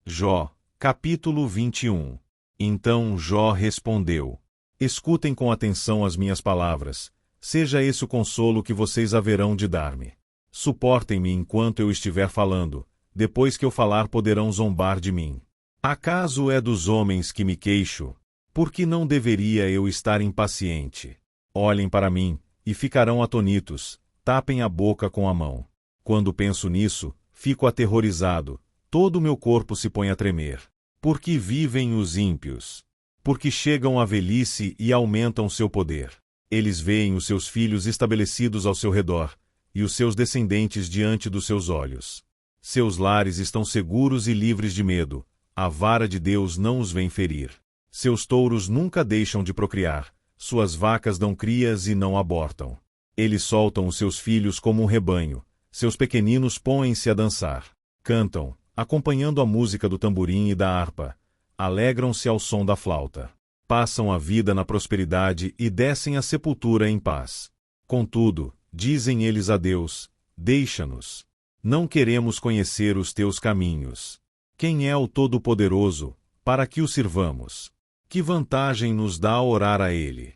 Jó, capítulo 21. Então Jó respondeu: Escutem com atenção as minhas palavras, seja esse o consolo que vocês haverão de dar-me. Suportem-me enquanto eu estiver falando, depois que eu falar poderão zombar de mim. Acaso é dos homens que me queixo? Por que não deveria eu estar impaciente? Olhem para mim, e ficarão atonitos, tapem a boca com a mão. Quando penso nisso, fico aterrorizado, todo o meu corpo se põe a tremer. Porque vivem os ímpios? Porque chegam à velhice e aumentam seu poder. Eles veem os seus filhos estabelecidos ao seu redor, e os seus descendentes diante dos seus olhos. Seus lares estão seguros e livres de medo, a vara de Deus não os vem ferir. Seus touros nunca deixam de procriar, suas vacas dão crias e não abortam. Eles soltam os seus filhos como um rebanho, seus pequeninos põem-se a dançar. Cantam, acompanhando a música do tamborim e da harpa, alegram-se ao som da flauta. Passam a vida na prosperidade e descem à sepultura em paz. Contudo, dizem eles a Deus: deixa-nos. Não queremos conhecer os teus caminhos. Quem é o Todo-Poderoso, para que o sirvamos? Que vantagem nos dá orar a Ele?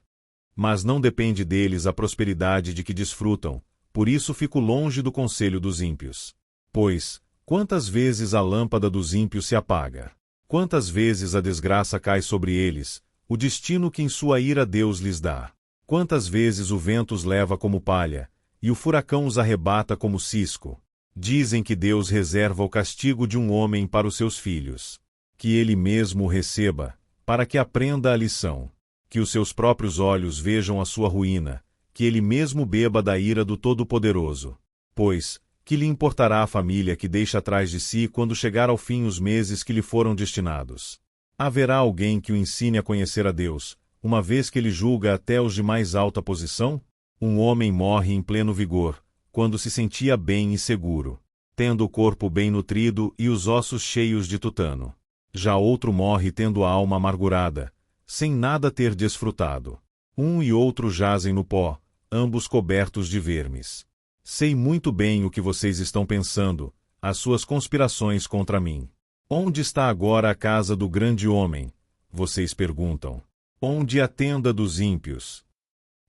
Mas não depende deles a prosperidade de que desfrutam, por isso fico longe do conselho dos ímpios. Pois, quantas vezes a lâmpada dos ímpios se apaga? Quantas vezes a desgraça cai sobre eles, o destino que em sua ira Deus lhes dá? Quantas vezes o vento os leva como palha, e o furacão os arrebata como cisco? Dizem que Deus reserva o castigo de um homem para os seus filhos. Que ele mesmo o receba, para que aprenda a lição. Que os seus próprios olhos vejam a sua ruína, que ele mesmo beba da ira do Todo-Poderoso. Pois, que lhe importará a família que deixa atrás de si quando chegar ao fim os meses que lhe foram destinados? Haverá alguém que o ensine a conhecer a Deus, uma vez que ele julga até os de mais alta posição? Um homem morre em pleno vigor, quando se sentia bem e seguro, tendo o corpo bem nutrido e os ossos cheios de tutano. Já outro morre tendo a alma amargurada, sem nada ter desfrutado. Um e outro jazem no pó, ambos cobertos de vermes. Sei muito bem o que vocês estão pensando, as suas conspirações contra mim. Onde está agora a casa do grande homem? Vocês perguntam. Onde a tenda dos ímpios?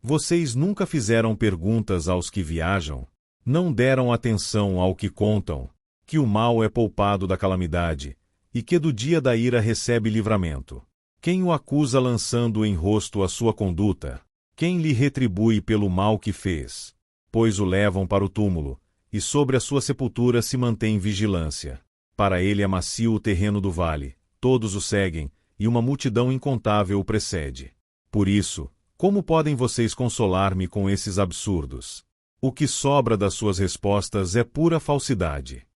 Vocês nunca fizeram perguntas aos que viajam? Não deram atenção ao que contam, que o mal é poupado da calamidade, e que do dia da ira recebe livramento. Quem o acusa lançando em rosto a sua conduta? Quem lhe retribui pelo mal que fez? Pois o levam para o túmulo, e sobre a sua sepultura se mantém vigilância. Para ele é macio o terreno do vale, todos o seguem, e uma multidão incontável o precede. Por isso, como podem vocês consolar-me com esses absurdos? O que sobra das suas respostas é pura falsidade.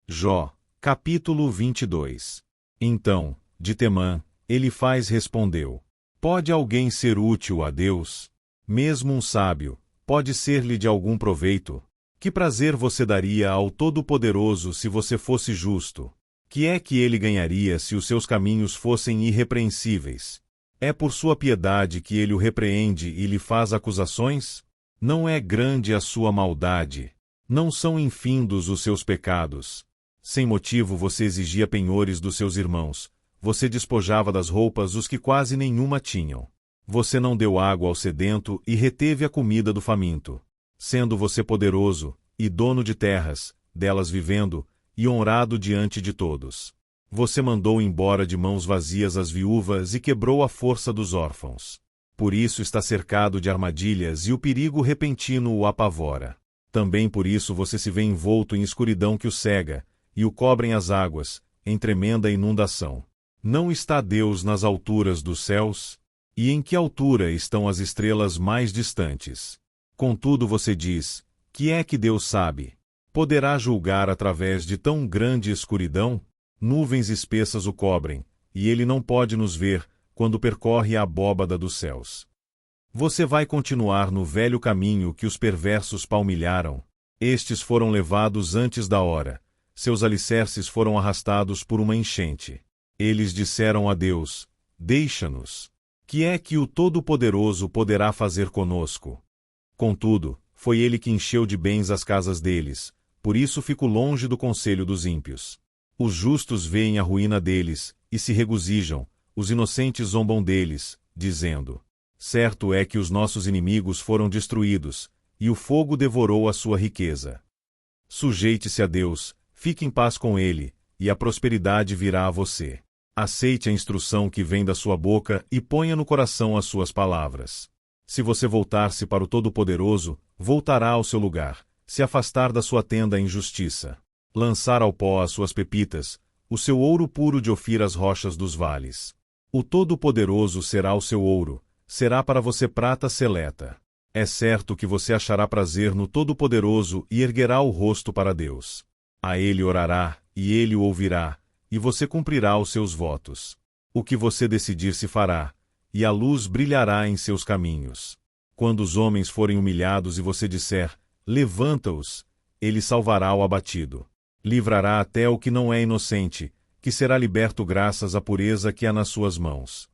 Jó, capítulo 22. Então, de Temã, Elifaz respondeu: Pode alguém ser útil a Deus? Mesmo um sábio, pode ser-lhe de algum proveito? Que prazer você daria ao Todo-Poderoso se você fosse justo? Que é que ele ganharia se os seus caminhos fossem irrepreensíveis? É por sua piedade que ele o repreende e lhe faz acusações? Não é grande a sua maldade? Não são infindos os seus pecados? Sem motivo você exigia penhores dos seus irmãos, você despojava das roupas os que quase nenhuma tinham. Você não deu água ao sedento e reteve a comida do faminto. Sendo você poderoso, e dono de terras, delas vivendo, e honrado diante de todos. Você mandou embora de mãos vazias as viúvas e quebrou a força dos órfãos. Por isso está cercado de armadilhas e o perigo repentino o apavora. Também por isso você se vê envolto em escuridão que o cega, e o cobrem as águas, em tremenda inundação. Não está Deus nas alturas dos céus? E em que altura estão as estrelas mais distantes? Contudo você diz: que é que Deus sabe? Poderá julgar através de tão grande escuridão? Nuvens espessas o cobrem, e ele não pode nos ver, quando percorre a abóbada dos céus. Você vai continuar no velho caminho que os perversos palmilharam? Estes foram levados antes da hora, seus alicerces foram arrastados por uma enchente. Eles disseram a Deus: deixa-nos. Que é que o Todo-Poderoso poderá fazer conosco? Contudo, foi ele que encheu de bens as casas deles, por isso fico longe do conselho dos ímpios. Os justos veem a ruína deles, e se regozijam, os inocentes zombam deles, dizendo: certo é que os nossos inimigos foram destruídos, e o fogo devorou a sua riqueza. Sujeite-se a Deus, fique em paz com Ele, e a prosperidade virá a você. Aceite a instrução que vem da sua boca e ponha no coração as suas palavras. Se você voltar-se para o Todo-Poderoso, voltará ao seu lugar, se afastar da sua tenda a injustiça. Lançar ao pó as suas pepitas, o seu ouro puro de Ofir as rochas dos vales. O Todo-Poderoso será o seu ouro, será para você prata seleta. É certo que você achará prazer no Todo-Poderoso e erguerá o rosto para Deus. A Ele orará, e Ele o ouvirá, e você cumprirá os seus votos. O que você decidir se fará, e a luz brilhará em seus caminhos. Quando os homens forem humilhados e você disser: levanta-os, Ele salvará o abatido. Livrará até o que não é inocente, que será liberto graças à pureza que há nas suas mãos.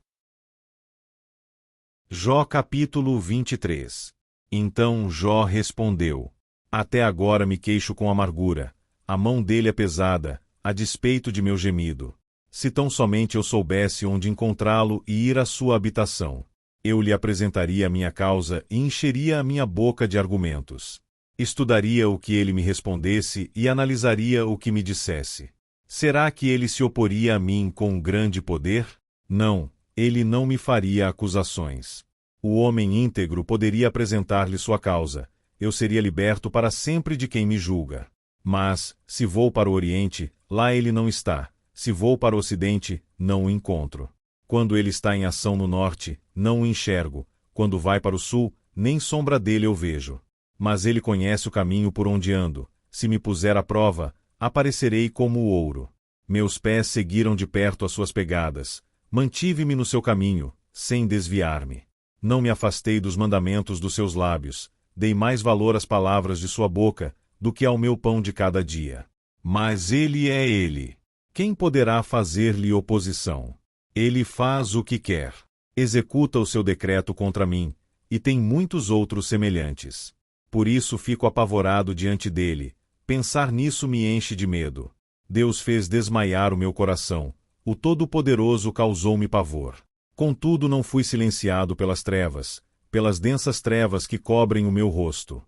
Jó capítulo 23. Então Jó respondeu: até agora me queixo com amargura, a mão dele é pesada, a despeito de meu gemido. Se tão somente eu soubesse onde encontrá-lo e ir à sua habitação, eu lhe apresentaria a minha causa e encheria a minha boca de argumentos. Estudaria o que ele me respondesse e analisaria o que me dissesse. Será que ele se oporia a mim com um grande poder? Não, ele não me faria acusações. O homem íntegro poderia apresentar-lhe sua causa, eu seria liberto para sempre de quem me julga. Mas, se vou para o Oriente, lá ele não está, se vou para o Ocidente, não o encontro. Quando ele está em ação no Norte, não o enxergo, quando vai para o Sul, nem sombra dele eu vejo. Mas ele conhece o caminho por onde ando, se me puser à prova, aparecerei como o ouro. Meus pés seguiram de perto as suas pegadas, mantive-me no seu caminho, sem desviar-me. Não me afastei dos mandamentos dos seus lábios, dei mais valor às palavras de sua boca, do que ao meu pão de cada dia. Mas ele é ele. Quem poderá fazer-lhe oposição? Ele faz o que quer. Executa o seu decreto contra mim, e tem muitos outros semelhantes. Por isso fico apavorado diante dele, pensar nisso me enche de medo. Deus fez desmaiar o meu coração, o Todo-Poderoso causou-me pavor. Contudo não fui silenciado pelas trevas, pelas densas trevas que cobrem o meu rosto.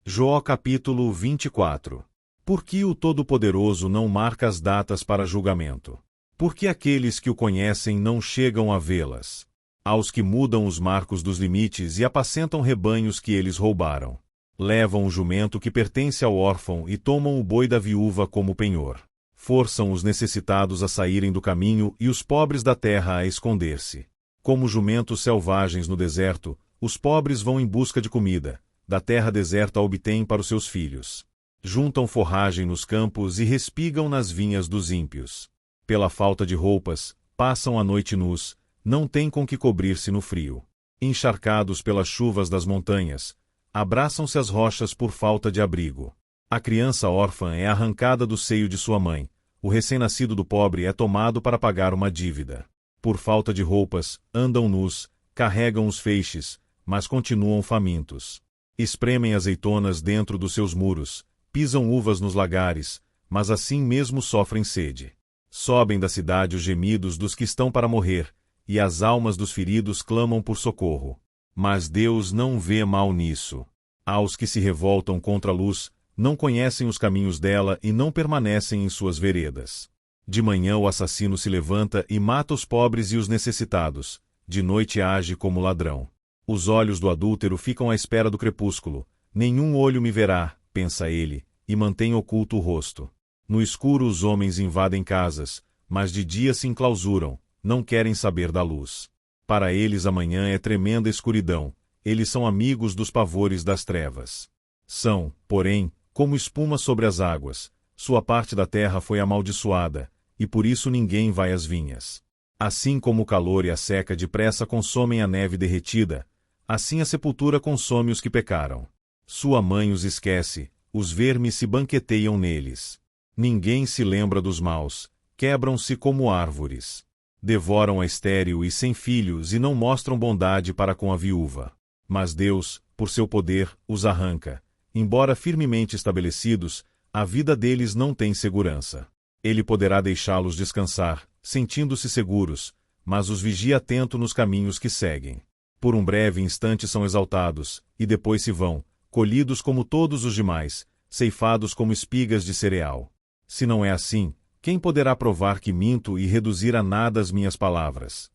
Jó capítulo 24. Por que o Todo-Poderoso não marca as datas para julgamento? Por que aqueles que o conhecem não chegam a vê-las? Aos que mudam os marcos dos limites e apacentam rebanhos que eles roubaram. Levam o jumento que pertence ao órfão e tomam o boi da viúva como penhor. Forçam os necessitados a saírem do caminho e os pobres da terra a esconder-se. Como jumentos selvagens no deserto, os pobres vão em busca de comida, da terra deserta obtêm para os seus filhos. Juntam forragem nos campos e respigam nas vinhas dos ímpios. Pela falta de roupas, passam a noite nus, não têm com que cobrir-se no frio. Encharcados pelas chuvas das montanhas, abraçam-se às rochas por falta de abrigo. A criança órfã é arrancada do seio de sua mãe, o recém-nascido do pobre é tomado para pagar uma dívida. Por falta de roupas, andam nus, carregam os feixes, mas continuam famintos. Espremem azeitonas dentro dos seus muros, pisam uvas nos lagares, mas assim mesmo sofrem sede. Sobem da cidade os gemidos dos que estão para morrer, e as almas dos feridos clamam por socorro. Mas Deus não vê mal nisso. Aos que se revoltam contra a luz, não conhecem os caminhos dela e não permanecem em suas veredas. De manhã o assassino se levanta e mata os pobres e os necessitados, de noite age como ladrão. Os olhos do adúltero ficam à espera do crepúsculo, nenhum olho me verá, pensa ele, e mantém oculto o rosto. No escuro os homens invadem casas, mas de dia se enclausuram, não querem saber da luz. Para eles a manhã é tremenda escuridão, eles são amigos dos pavores das trevas. São, porém, como espuma sobre as águas, sua parte da terra foi amaldiçoada, e por isso ninguém vai às vinhas. Assim como o calor e a seca depressa consomem a neve derretida, assim a sepultura consome os que pecaram. Sua mãe os esquece, os vermes se banqueteiam neles. Ninguém se lembra dos maus, quebram-se como árvores. Devoram a estéril e sem filhos e não mostram bondade para com a viúva. Mas Deus, por seu poder, os arranca. Embora firmemente estabelecidos, A vida deles não tem segurança. Ele poderá deixá-los descansar, sentindo-se seguros, mas os vigia atento nos caminhos que seguem. Por um breve instante são exaltados, e depois se vão, colhidos como todos os demais, ceifados como espigas de cereal. Se não é assim, quem poderá provar que minto e reduzir a nada as minhas palavras?